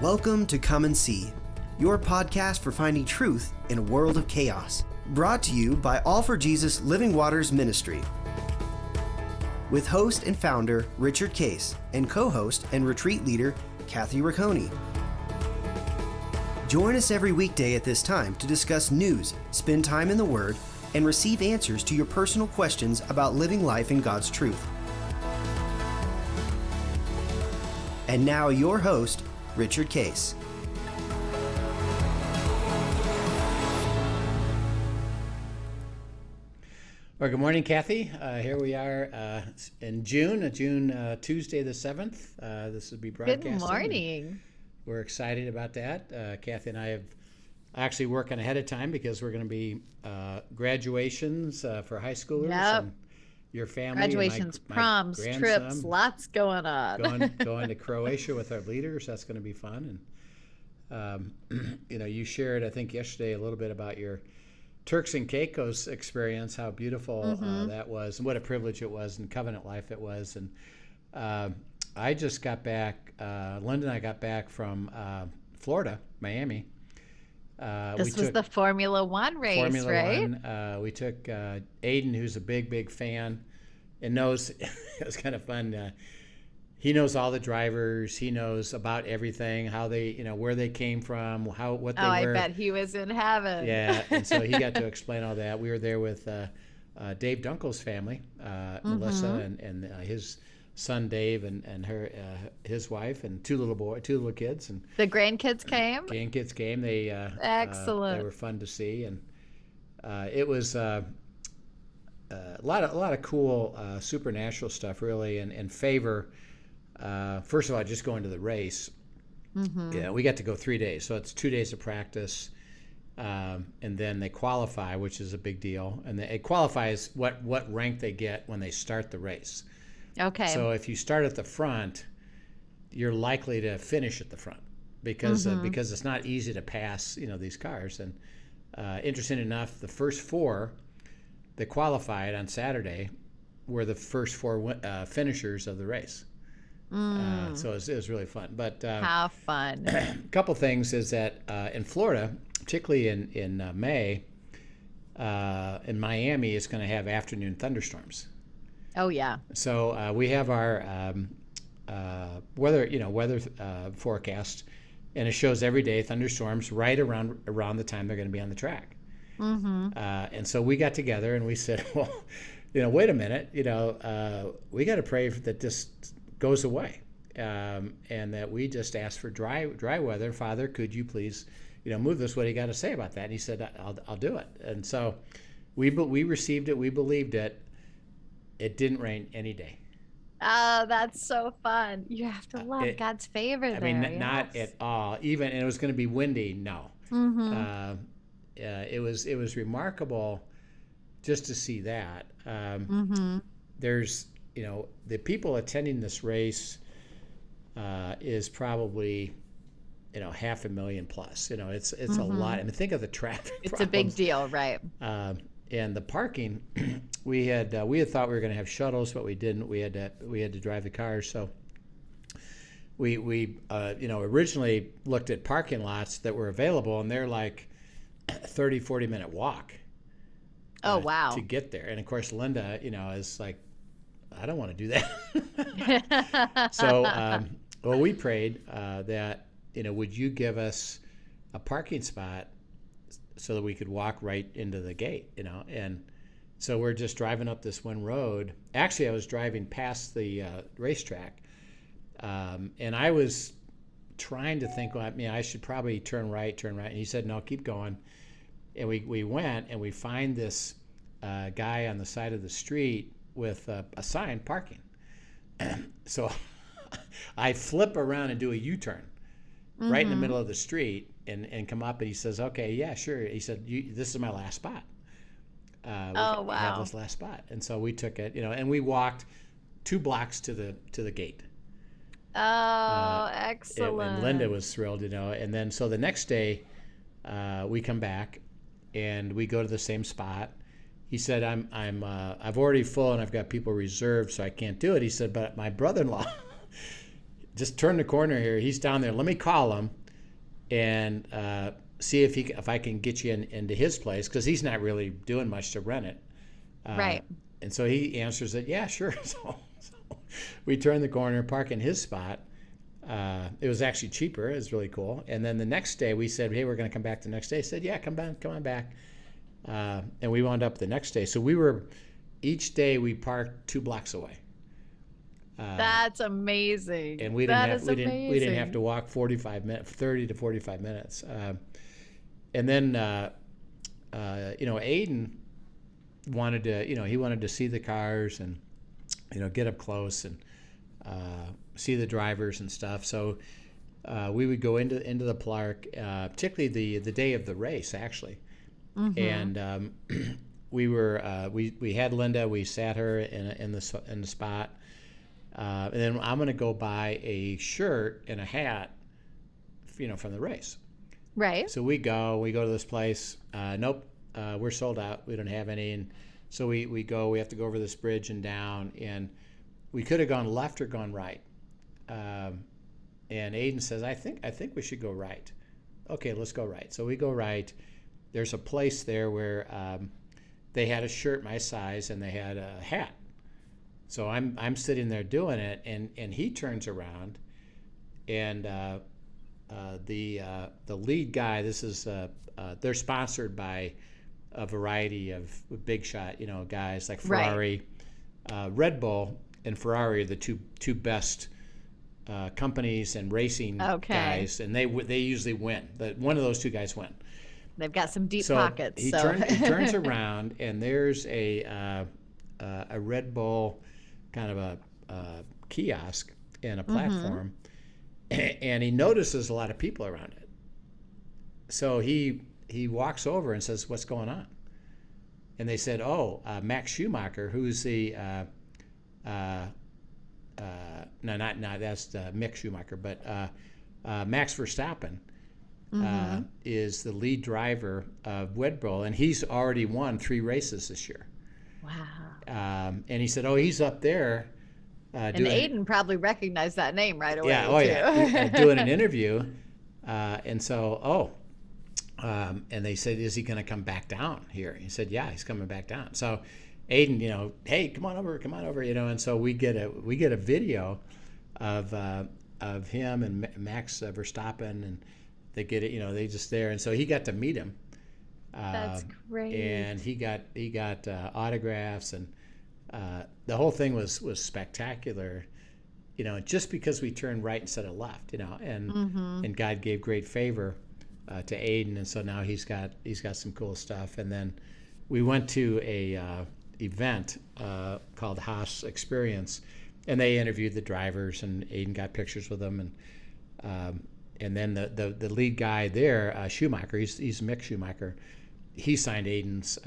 Welcome to Come and See, your podcast for finding truth in a world of chaos. Brought to you by All for Jesus Living Waters Ministry. With host and founder Richard Case and co-host and retreat leader Kathy Ricconi. Join us every weekday at this time to discuss news, spend time in the Word, and receive answers to your personal questions about living life in God's truth. And now your host, Richard Case. Well, good morning, Kathy. Here we are in June, Tuesday the 7th. This will be broadcasting. Good morning. We're excited about that. Kathy and I have actually working ahead of time because we're going to be graduations for high schoolers. Yep. And your family. Graduations, my proms, grandson, trips, lots going on. going to Croatia with our leaders. That's going to be fun. And, you shared, I think, yesterday a little bit about your Turks and Caicos experience, how beautiful that was, and what a privilege it was, and covenant life it was. And I just got back, Linda and I got back from Florida, Miami. This was the Formula One race, Formula right? One. We took Aiden, who's a big fan, and knows, it was kind of fun. He knows all the drivers. He knows about everything, how they, where they came from, what they were. I bet he was in heaven. Yeah, and so he got to explain all that. We were there with Dave Dunkel's family, Melissa and his son Dave and his wife and two little kids, and the grandkids came. Grandkids came. They excellent. They were fun to see, and it was a lot of cool supernatural stuff, really, and favor. First of all, just going to the race. Yeah, we got to go 3 days, so it's 2 days of practice, and then they qualify, which is a big deal. And it qualifies what rank they get when they start the race. Okay. So if you start at the front, you're likely to finish at the front because it's not easy to pass these cars. And interesting enough, the first four that qualified on Saturday were the first four finishers of the race. So it was really fun. But how fun! A couple things is that in Florida, particularly in May, in Miami, it's going to have afternoon thunderstorms. Oh yeah. So we have our weather forecast, and it shows every day thunderstorms right around the time they're going to be on the track. And so we got together and we said, well, wait a minute, we got to pray that this goes away, and that we just ask for dry weather. Father, could you please, move this? What do you got to say about that? And he said, I'll do it. And so we received it. We believed it. It didn't rain any day. Oh, that's so fun. You have to love God's favor there. I mean, not at all. Even, and it was going to be windy. No. It was remarkable just to see that. There's, the people attending this race is probably, 500,000 plus. It's a lot. I mean, think of the traffic. It's problems. a big deal, right? And the parking, we had thought we were going to have shuttles, but we didn't. We had to drive the cars. So we originally looked at parking lots that were available, and they're like 30, 40-minute walk. Oh, wow. To get there. And of course, Linda, is like, I don't want to do that. So, we prayed that, would you give us a parking spot so that we could walk right into the gate, and so we're just driving up this one road. Actually, I was driving past the racetrack, and I was trying to think, well, I should probably turn right, and he said, no, keep going. And we went, and we find this guy on the side of the street with a sign, parking. So I flip around and do a U-turn right in the middle of the street and come up, and he says, okay, yeah, sure. He said, this is my last spot. We have this last spot. And so we took it, and we walked 2 blocks to the gate. Oh, excellent. And Linda was thrilled, and then so the next day we come back and we go to the same spot. He said, I've already full and I've got people reserved, so I can't do it. He said, but my brother-in-law, just turn the corner here. He's down there. Let me call him and see if I can get you into his place, because he's not really doing much to rent it. Right. And so he answers that, yeah, sure. So we turn the corner, park in his spot. It was actually cheaper. It was really cool. And then the next day we said, hey, we're going to come back the next day. He said, yeah, come on back. And we wound up the next day. So each day we parked 2 blocks away. That's amazing. And we didn't have to walk 30 to 45 minutes. And then, Aiden wanted to see the cars and, get up close and see the drivers and stuff. So we would go into the park, particularly the day of the race, actually. Mm-hmm. And we had Linda. We sat her in the spot. And then I'm going to go buy a shirt and a hat, from the race. Right. So we go to this place. Nope, we're sold out. We don't have any. And so we have to go over this bridge and down. And we could have gone left or gone right. And Aiden says, I think we should go right. Okay, let's go right. So we go right. There's a place there where they had a shirt my size and they had a hat. So I'm sitting there doing it, and he turns around, and the lead guy. This is they're sponsored by a variety of big shot guys like Ferrari, right. Red Bull and Ferrari are the two best companies and racing guys, and they usually win. One of those 2 guys win. They've got some deep pockets. He turns around, and there's a Red Bull kind of a kiosk and a platform, and he notices a lot of people around it. So he walks over and says, "What's going on?" And they said, "Oh, Max Schumacher, who's the no, that's Mick Schumacher, but Max Verstappen is the lead driver of Red Bull, and he's already won 3 races this year." Wow. And he said, "Oh, he's up there." And Aiden probably recognized that name right away. Yeah. Oh, too. Yeah. Doing an interview, and so and they said, "Is he going to come back down here?" He said, "Yeah, he's coming back down." So Aiden, hey, come on over, and so we get a video of him and Max Verstappen, and they get it, they just there, and so he got to meet him. That's great. And he got autographs, and the whole thing was spectacular, just because we turned right instead of left, and God gave great favor to Aiden, and so now he's got some cool stuff. And then we went to a event called Haas Experience, and they interviewed the drivers, and Aiden got pictures with them, and then the lead guy there, Schumacher, he's Mick Schumacher. He signed Aiden's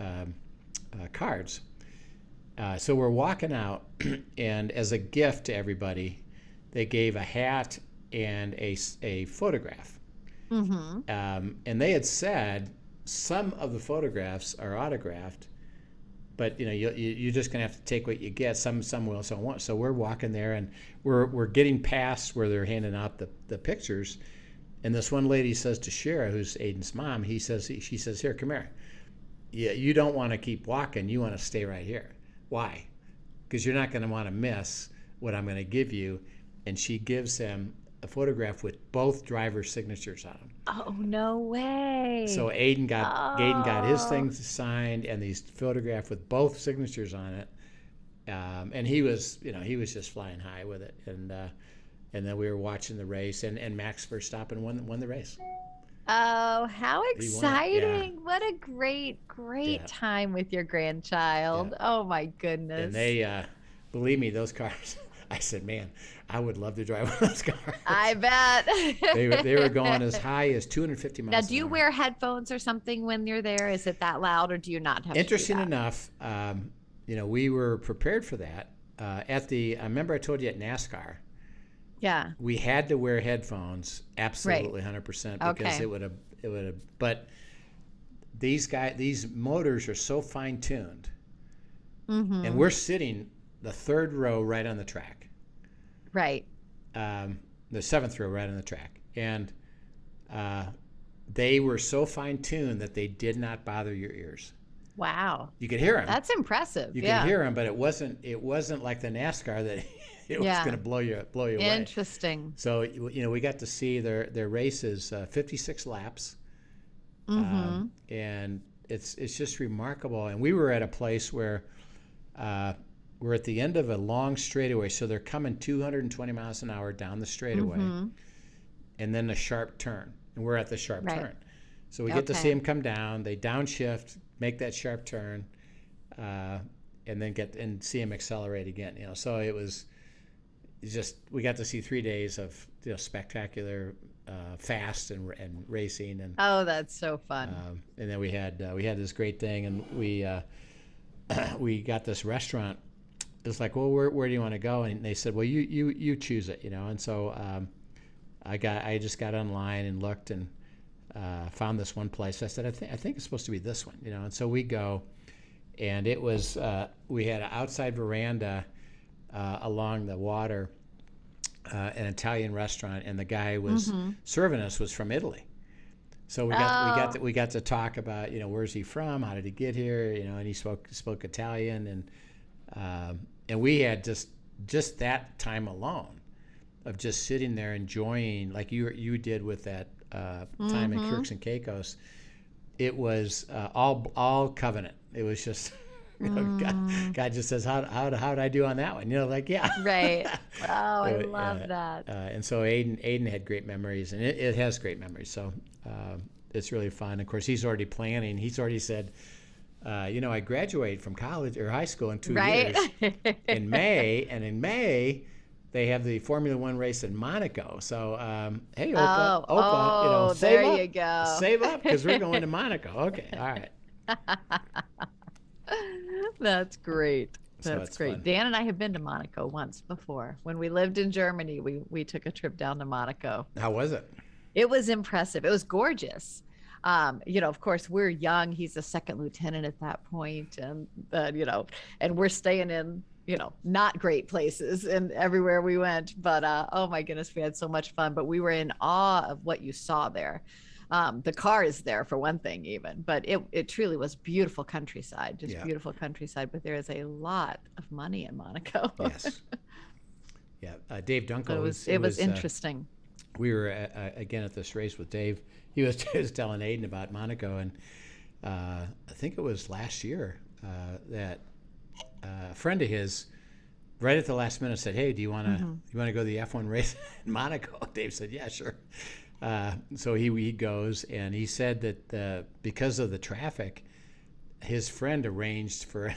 cards. So we're walking out, and as a gift to everybody, they gave a hat and a photograph. Mm-hmm. And they had said some of the photographs are autographed, but you're just gonna have to take what you get. Some will, some won't. So we're walking there, and we're getting past where they're handing out the pictures. And this one lady says to Shara, who's Aiden's mom, she says, "Here, come here. Yeah, you don't want to keep walking. You want to stay right here. Why? Because you're not going to want to miss what I'm going to give you." And she gives him a photograph with both drivers' signatures on them. Oh, no way. So Aiden got his things signed, and these photographed with both signatures on it. And he was just flying high with it. And then we were watching the race, and Max Verstappen won the race. Oh, how exciting. Yeah. What a great time with your grandchild. Yeah. Oh, my goodness. And they, believe me, those cars, I said, man, I would love to drive one of those cars. I bet. They were going as high as 250 miles an hour. Now, do you wear headphones or something when you're there? Is it that loud, or do you not have Interesting to do that? Enough, we were prepared for that. I remember I told you at NASCAR, yeah, we had to wear headphones, absolutely, right. 100%, because it would have. But these motors are so fine tuned, mm-hmm. and we're sitting the third row right on the track, right. the seventh row right on the track. And they were so fine-tuned that they did not bother your ears. Wow. You could hear them. That's impressive. You could hear them, but it wasn't like the NASCAR that it was going to blow you away. Interesting. So, we got to see their races, 56 laps. And it's just remarkable. And we were at a place where we're at the end of a long straightaway. So they're coming 220 miles an hour down the straightaway, and then a sharp turn. And we're at the sharp turn. So we get to see them come down. They downshift, make that sharp turn, and then see them accelerate again. So it was just, we got to see 3 days of spectacular, fast and racing. And oh, that's so fun. And then we had this great thing, and we got this restaurant. It's like, well, where do you want to go? And they said, well, you choose it, And so I just got online and looked and found this one place. I said, I think it's supposed to be this one, And so we go, and it was we had an outside veranda along the water, an Italian restaurant, and the guy was serving us was from Italy. So we got to talk about where's he from, how did he get here, and he spoke Italian, and we had just that time alone of just sitting there enjoying, like you did with that time in Kirks and Caicos. It was all covenant. It was just God just says, how did I do on that one? Yeah. Right. Wow, I love that. And so Aiden had great memories, and it has great memories. So it's really fun. Of course, he's already planning. He's already said, I graduate from college or high school in 2 years in May, and in May they have the Formula One race in Monaco. So, hey, Opa, there you go. Save up because we're going to Monaco. Okay, all right. That's great. That's great. Fun. Dan and I have been to Monaco once before. When we lived in Germany, we took a trip down to Monaco. How was it? It was impressive. It was gorgeous. Of course, we're young. He's a second lieutenant at that point, and and we're staying in, not great places and everywhere we went. But oh my goodness, we had so much fun. But we were in awe of what you saw there. The car is there for one thing, even, but it truly was beautiful countryside, beautiful countryside. But there is a lot of money in Monaco. Yes. Yeah. Dave Dunkel. It was interesting. We were again at this race with Dave. He was telling Aiden about Monaco, and I think it was last year that a friend of his, right at the last minute, said, "Hey, do you want to go to the F1 race in Monaco?" Dave said, "Yeah, sure." So he goes, and he said that because of the traffic, his friend arranged for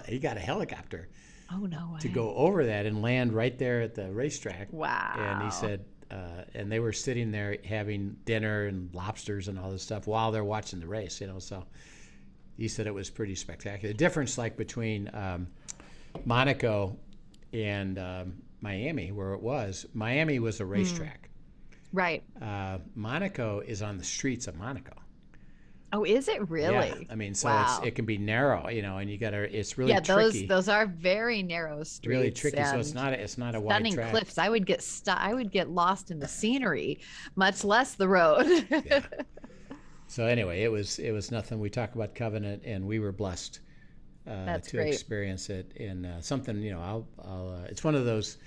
he got a helicopter. Oh, no way. To go over that and land right there at the racetrack. Wow. And he said, and they were sitting there having dinner and lobsters and all this stuff while they're watching the race, So he said it was pretty spectacular. The difference, like between Monaco and Miami, where it was, Miami was a racetrack. Right. Monaco is on the streets of Monaco. Oh, is it really? Yeah. I mean, so it can be narrow, and you it's really tricky. Those are very narrow streets. Really tricky. So it's not a wide track. Stunning cliffs. I would get lost in the scenery, much less the road. Yeah. So anyway, it was nothing. We talk about covenant, and we were blessed to experience it in something. It's one of those.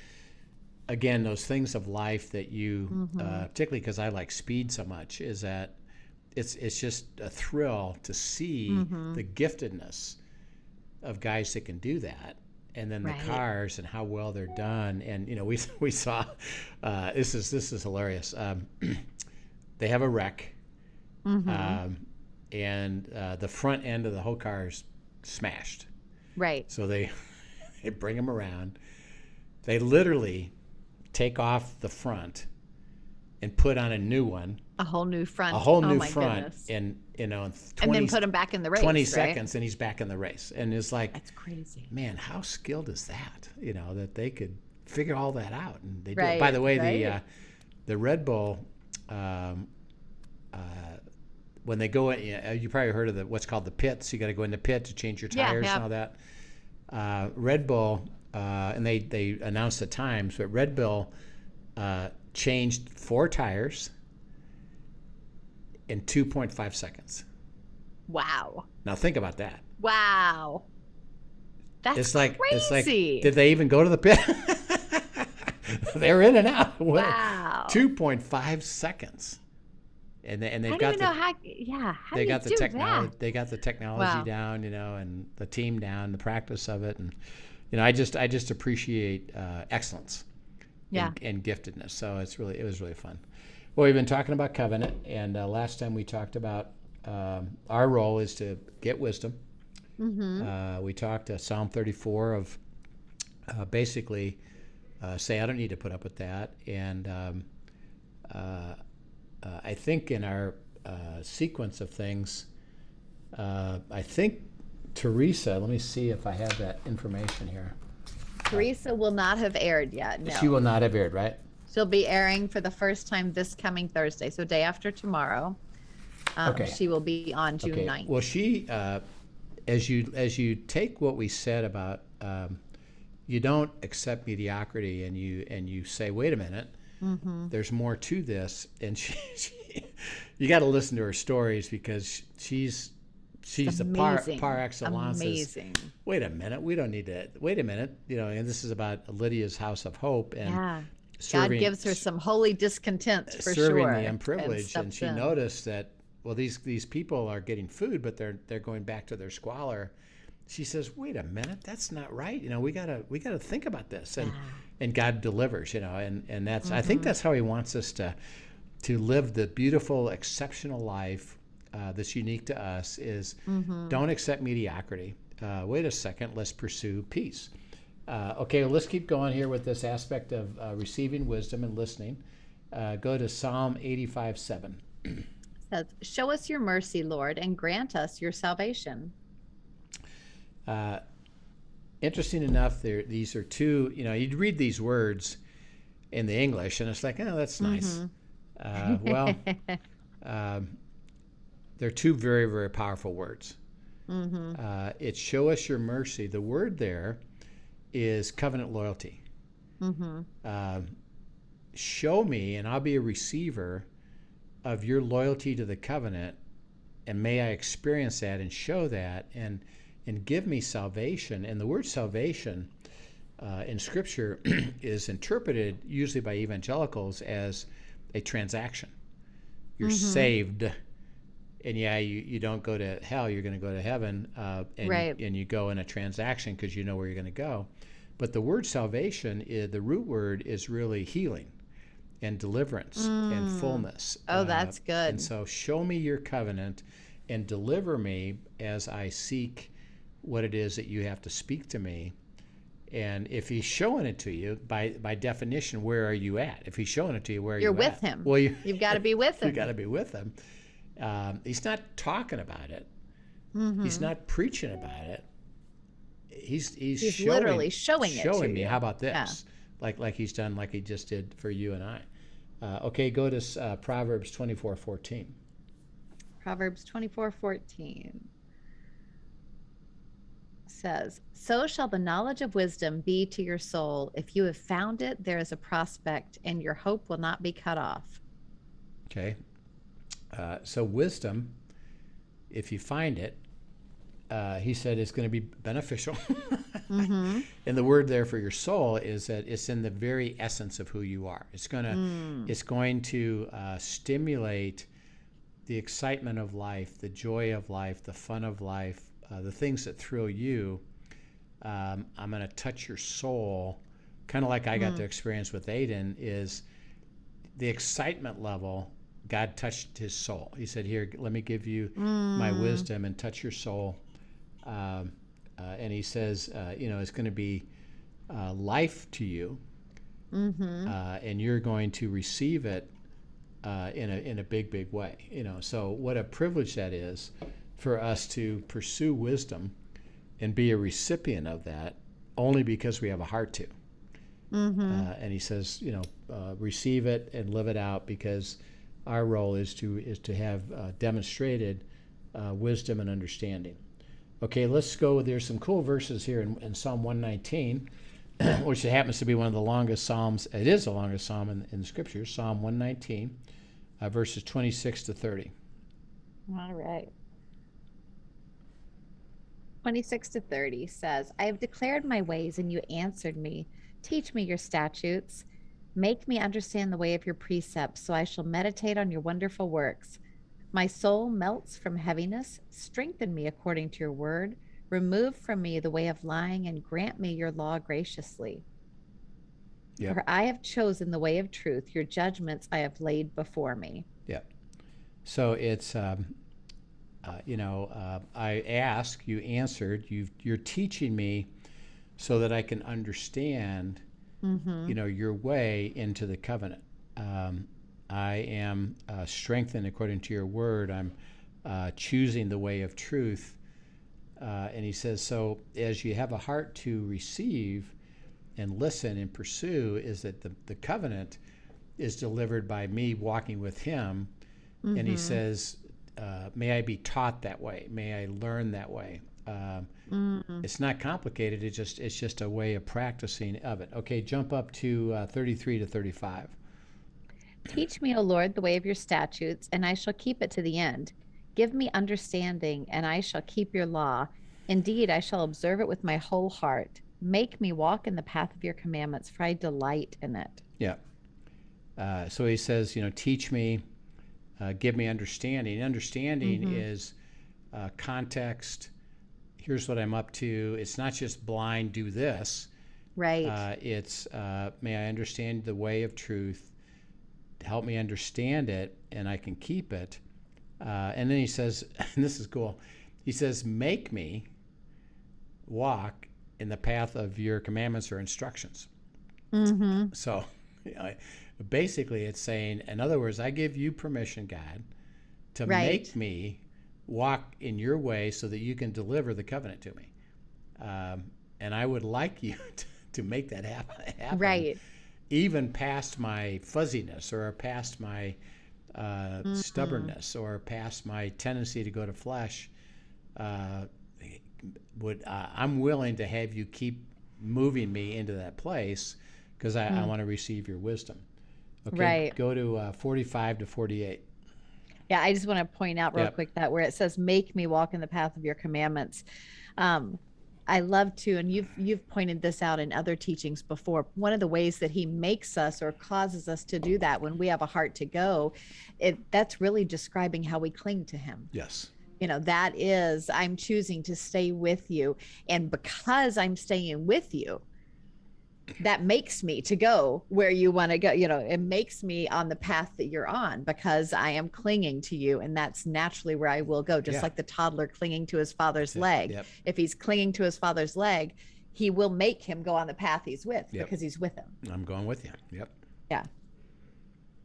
Again, those things of life that you, particularly because I like speed so much, is that it's just a thrill to see the giftedness of guys that can do that, and then the cars and how well they're done. And we saw this is hilarious. They have a wreck, and the front end of the whole car is smashed. Right. So they bring them around. They literally take off the front and put on a new one. A whole new front. Goodness. And 20, and then put him back in the race. 20 seconds and he's back in the race. And it's like, that's crazy. Man, how skilled is that? That they could figure all that out, and they do it. By the way, the Red Bull, when they go in, you probably heard of what's called the pits. You got to go in the pit to change your tires and all that. Red Bull, and they announced the times, but Red Bull changed 4 tires in 2.5 seconds. Wow. Now think about that. Wow. That's crazy. Did they even go to the pit? They're in and out. Wow. 2.5 seconds. And they've got how do you do that? They got the technology down, and the team down, the practice of it, and I just appreciate excellence, and giftedness. So it was really fun. Well, we've been talking about covenant, and last time we talked about our role is to get wisdom. Mm-hmm. We talked Psalm 34 of basically say I don't need to put up with that, and I think in our sequence of things, I think Teresa, let me see if I have that information here. Teresa will not have aired yet. No. She will not have aired, right? She'll be airing for the first time this coming Thursday, so day after tomorrow. Okay. She will be on June 9th. Well, she, as you take what we said about you don't accept mediocrity, and you say, wait a minute, there's more to this, and she you got to listen to her stories, because she's the par excellence. Amazing. Wait a minute, we don't need to. Wait a minute, and this is about Lydia's House of Hope, and God gives her some holy discontent for serving sure, the unprivileged, and she noticed that these people are getting food, but they're going back to their squalor. She says, wait a minute, that's not right. We gotta think about this, and God delivers. And that's I think that's how He wants us to live the beautiful, exceptional life that's unique to us. Is don't accept mediocrity. Wait a second, let's pursue peace. Okay, well, let's keep going here with this aspect of receiving wisdom and listening. Go to Psalm 85:7. Says, show us your mercy, Lord, and grant us your salvation. Interesting enough, these are two, you'd read these words in the English, and it's like, oh, that's nice. Well, they're two very, very powerful words. It's show us your mercy. The word there is covenant loyalty. Show me, and I'll be a receiver of your loyalty to the covenant, and may I experience that and show that, and give me salvation. And the word salvation in Scripture is interpreted usually by evangelicals as a transaction. You're saved, and you don't go to hell, you're going to go to heaven, and you go in a transaction because you know where you're going to go. But the word salvation, the root word is really healing and deliverance and fullness. Oh, that's good. And so show me your covenant and deliver me as I seek what it is that you have to speak to me. And if He's showing it to you, by definition, where are you at? If He's showing it to you, where are you at? You're with Him. Well, you've got to be with Him. You've got to be with Him. He's not talking about it. He's not preaching about it. He's literally showing it to me. you. How about this? Yeah. Like He's done, like He just did for you and I. Okay, go to Proverbs 24:14. Proverbs 24:14 says, so shall the knowledge of wisdom be to your soul. If you have found it, there is a prospect, and your hope will not be cut off. Okay. So wisdom, if you find it, he said it's going to be beneficial. And the word there for your soul is that it's in the very essence of who you are. It's going to stimulate the excitement of life, the joy of life, the fun of life, the things that thrill you. I'm going to touch your soul, kind of like I got to experience with Aiden, is the excitement level. God touched his soul. He said, here, let me give you my wisdom and touch your soul. And he says, it's going to be life to you, and you're going to receive it in a big, big way. So what a privilege that is for us to pursue wisdom and be a recipient of that, only because we have a heart to. And he says, receive it and live it out, because our role is to have demonstrated wisdom and understanding. Okay, let's go. There's some cool verses here in Psalm 119. which happens to be one of the longest psalms. It is the longest psalm in the scriptures, Psalm 119, verses 26 to 30. All right. 26 to 30 says, I have declared my ways and you answered me. Teach me your statutes. Make me understand the way of your precepts, so I shall meditate on your wonderful works. My soul melts from heaviness. Strengthen me according to your word. Remove from me the way of lying and grant me your law graciously. Yep. For I have chosen the way of truth. Your judgments I have laid before me. Yep. So it's, I asked, you answered. You're teaching me so that I can understand, your way into the covenant. I am strengthened according to your word. I'm choosing the way of truth. And he says, so as you have a heart to receive and listen and pursue, is that the covenant is delivered by me walking with him. And he says, may I be taught that way. May I learn that way. It's not complicated. It's just a way of practicing of it. Okay, jump up to 33 to 35. Teach me, O Lord, the way of your statutes, and I shall keep it to the end. Give me understanding, and I shall keep your law. Indeed, I shall observe it with my whole heart. Make me walk in the path of your commandments, for I delight in it. Yeah. So he says, teach me, give me understanding. Understanding is context. Here's what I'm up to. It's not just blind, do this. Right. It's, may I understand the way of truth. Help me understand it, and I can keep it. And then he says, and this is cool, he says, make me walk in the path of your commandments or instructions. So basically it's saying, in other words, I give you permission, God, to make me walk in your way so that you can deliver the covenant to me. And I would like you to make that happen. Right. Even past my fuzziness or past my stubbornness or past my tendency to go to flesh, I'm willing to have you keep moving me into that place because I want to receive your wisdom. Okay, right. Go to 45 to 48. Yeah, I just want to point out real quick that where it says, make me walk in the path of your commandments. I love to, and you've pointed this out in other teachings before. One of the ways that he makes us or causes us to do that when we have a heart to go, that's really describing how we cling to him. Yes. That is, I'm choosing to stay with you. And because I'm staying with you, that makes me to go where you want to go. It makes me on the path that you're on because I am clinging to you. And that's naturally where I will go. Just like the toddler clinging to his father's leg. Yep. If he's clinging to his father's leg, he will make him go on the path he's with because he's with him. I'm going with you. Yep. Yeah.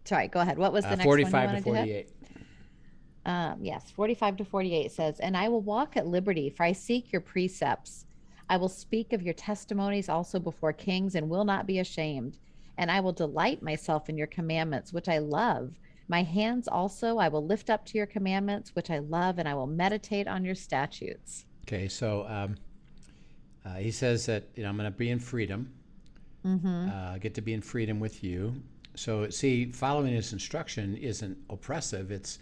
Sorry, go ahead. What was the next 45 one? 45 to 48. Yes, 45 to 48 says, and I will walk at liberty, for I seek your precepts. I will speak of your testimonies also before kings and will not be ashamed. And I will delight myself in your commandments, which I love. My hands also I will lift up to your commandments, which I love, and I will meditate on your statutes. Okay, so he says that I'm going to be in freedom. Get to be in freedom with you. So see, following his instruction isn't oppressive. It's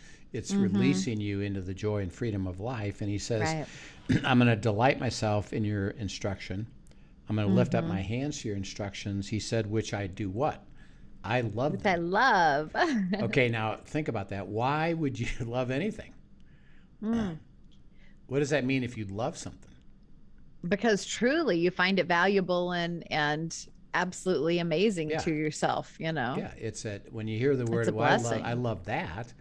releasing you into the joy and freedom of life. And he says, I'm going to delight myself in your instruction. I'm going to lift up my hands to your instructions. He said, which I do what? I love them. I love. Okay, now think about that. Why would you love anything? What does that mean if you love something? Because truly you find it valuable and absolutely amazing to yourself, Yeah, it's that when you hear the word, I love that.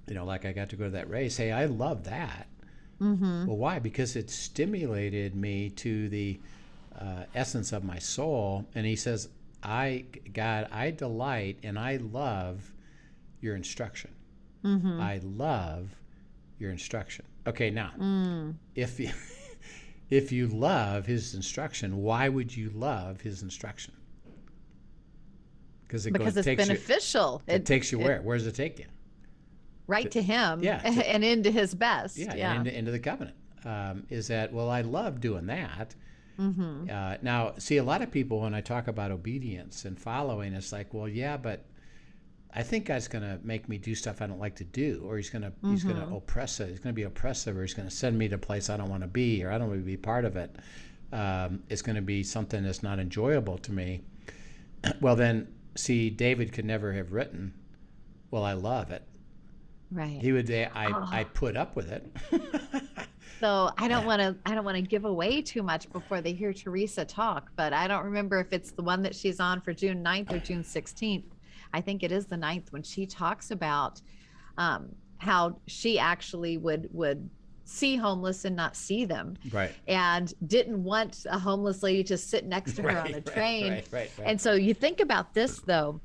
Like I got to go to that race. Hey, I love that. Well, why? Because it stimulated me to the essence of my soul. And he says, God, I delight and I love your instruction. I love your instruction. Okay, now, if you love his instruction, why would you love his instruction? Because it's beneficial. It takes you where? Where does it take you? Right to him and into his best. And into the covenant. Is that, well, I love doing that. Now, see, a lot of people, when I talk about obedience and following, it's like, well, yeah, but I think God's going to make me do stuff I don't like to do, or he's going to oppress it. He's going to be oppressive, or he's going to send me to a place I don't want to be, or I don't want to be part of it. It's going to be something that's not enjoyable to me. Well, then, see, David could never have written, well, I love it. Right. He would say, I put up with it. So I don't want to give away too much before they hear Teresa talk, but I don't remember if it's the one that she's on for June 9th or June 16th. I think it is the 9th, when she talks about how she actually would see homeless and not see them. Right. And didn't want a homeless lady to sit next to her on a train. Right. And so you think about this, though,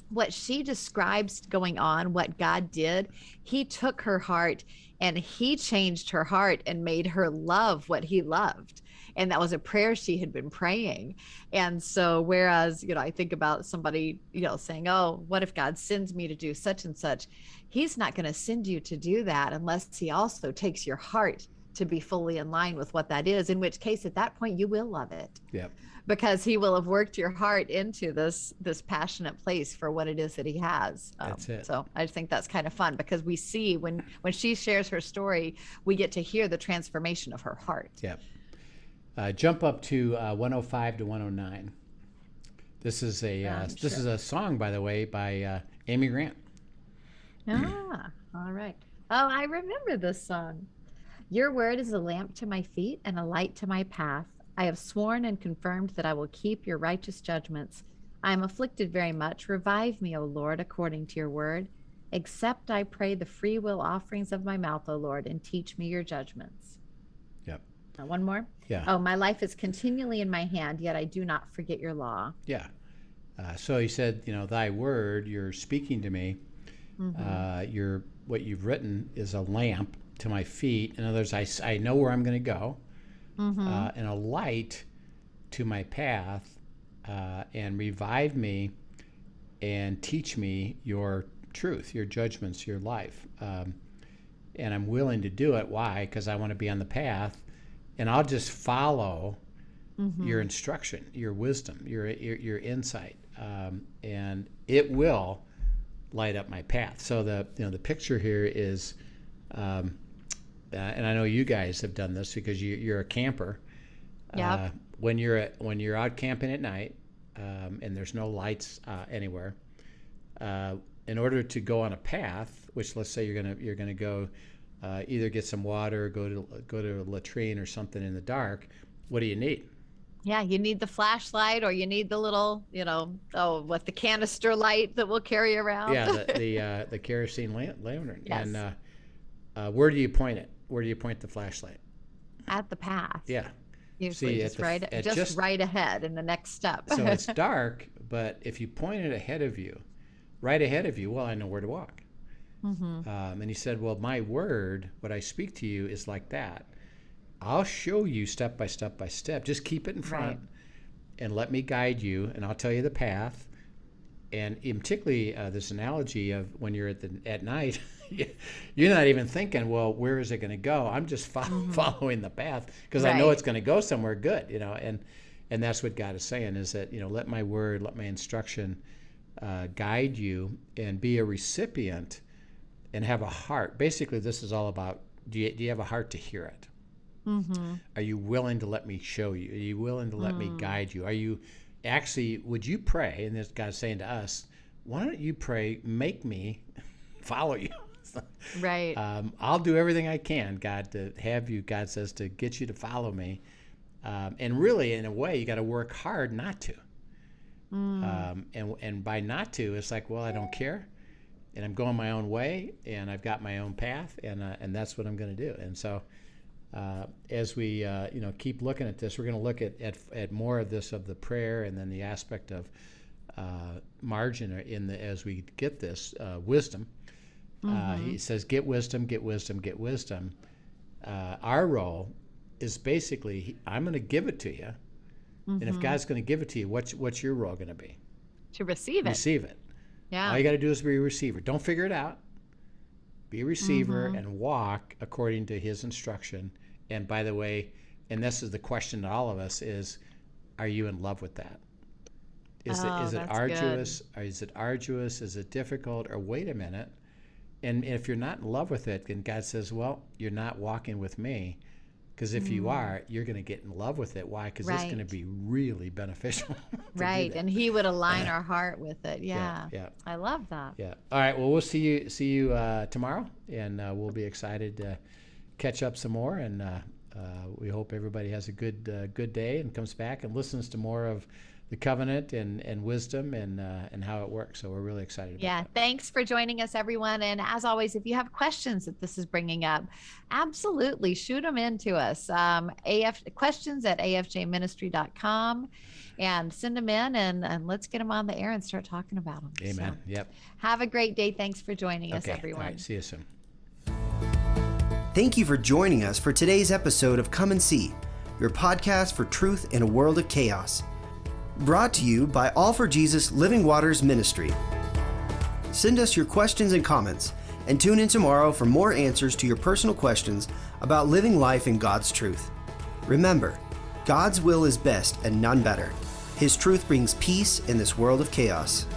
what she describes going on, what God did, he took her heart and he changed her heart and made her love what he loved. And that was a prayer she had been praying. And so, whereas, I think about somebody, saying, oh, what if God sends me to do such and such? He's not going to send you to do that unless he also takes your heart to be fully in line with what that is, in which case at that point you will love it. Yep. Because he will have worked your heart into this passionate place for what it is that he has. That's it. So I think that's kind of fun, because we see when she shares her story, we get to hear the transformation of her heart. Yep. Jump up to 105 to 109. This is a song, by the way, by Amy Grant. All right. Oh, I remember this song. Your word is a lamp to my feet and a light to my path. I have sworn and confirmed that I will keep your righteous judgments. I am afflicted very much. Revive me, O Lord, according to your word. Accept, I pray, the free will offerings of my mouth, O Lord, and teach me your judgments. Yep. One more? Yeah. Oh, my life is continually in my hand, yet I do not forget your law. Yeah. So he said, thy word, you're speaking to me. What you've written is a lamp to my feet. In other words, I know where I'm going to go. And a light to my path, and revive me and teach me your truth, your judgments, your life. And I'm willing to do it. Why? Because I want to be on the path, and I'll just follow your instruction, your wisdom, your insight, and it will light up my path. So the picture here is, and I know you guys have done this because you're a camper. Yeah. When you're out camping at night, and there's no lights anywhere, in order to go on a path, which let's say you're gonna go either get some water, or go to a latrine or something in the dark, what do you need? Yeah, you need the flashlight, or you need the little, the canister light that we'll carry around. Yeah, the kerosene lantern. Yes. And where do you point it? Where do you point the flashlight? At the path. Yeah. Usually just right ahead in the next step. So it's dark, but if you point it right ahead of you, well, I know where to walk. And he said, well, my word, what I speak to you is like that. I'll show you step by step by step. Just keep it in front, and let me guide you, and I'll tell you the path. And particularly this analogy of when you're at night, you're not even thinking, well, where is it going to go? I'm just following the path because I know it's going to go somewhere good, and that's what God is saying, is that, let my word, let my instruction guide you, and be a recipient and have a heart. Basically, this is all about, do you have a heart to hear it? Are you willing to let me show you? Are you willing to let me guide you? Are you actually, would you pray? And this God's saying to us, why don't you pray, make me follow you? Right. I'll do everything I can, God, to have you, God says, to get you to follow me. And really, in a way, you got to work hard not to. And by not to, it's like, well, I don't care, and I'm going my own way, and I've got my own path, and that's what I'm going to do. And so, as we keep looking at this, we're going to look at more of this, of the prayer, and then the aspect of margin as we get this wisdom. He says, get wisdom, get wisdom, get wisdom. Our role is basically, I'm going to give it to you, and if God's going to give it to you, what's your role going to be? To receive it. Receive it. Yeah. All you got to do is be a receiver. Don't figure it out. Be a receiver and walk according to his instruction. And by the way, and this is the question to all of us is, are you in love with that? Is it that's arduous? Or is it arduous? Is it difficult? Or wait a minute. And if you're not in love with it, then God says, well, you're not walking with me. Because if you are, you're going to get in love with it. Why? Because it's going to be really beneficial. Right. And he would align our heart with it. Yeah. Yeah. I love that. Yeah. All right. Well, we'll see you tomorrow, and we'll be excited to catch up some more. And we hope everybody has a good day and comes back and listens to more of the covenant and wisdom and how it works. So we're really excited about that. Thanks for joining us, everyone. And as always, if you have questions that this is bringing up, absolutely shoot them in to us. Questions at afjministry.com, and send them in and let's get them on the air and start talking about them. Amen. So, yep. Have a great day. Thanks for joining us, Okay. everyone. All right. See you soon. Thank you for joining us for today's episode of Come and See, your podcast for truth in a world of chaos. Brought to you by All for Jesus Living Waters Ministry. Send us your questions and comments, and tune in tomorrow for more answers to your personal questions about living life in God's truth. Remember, God's will is best and none better. His truth brings peace in this world of chaos.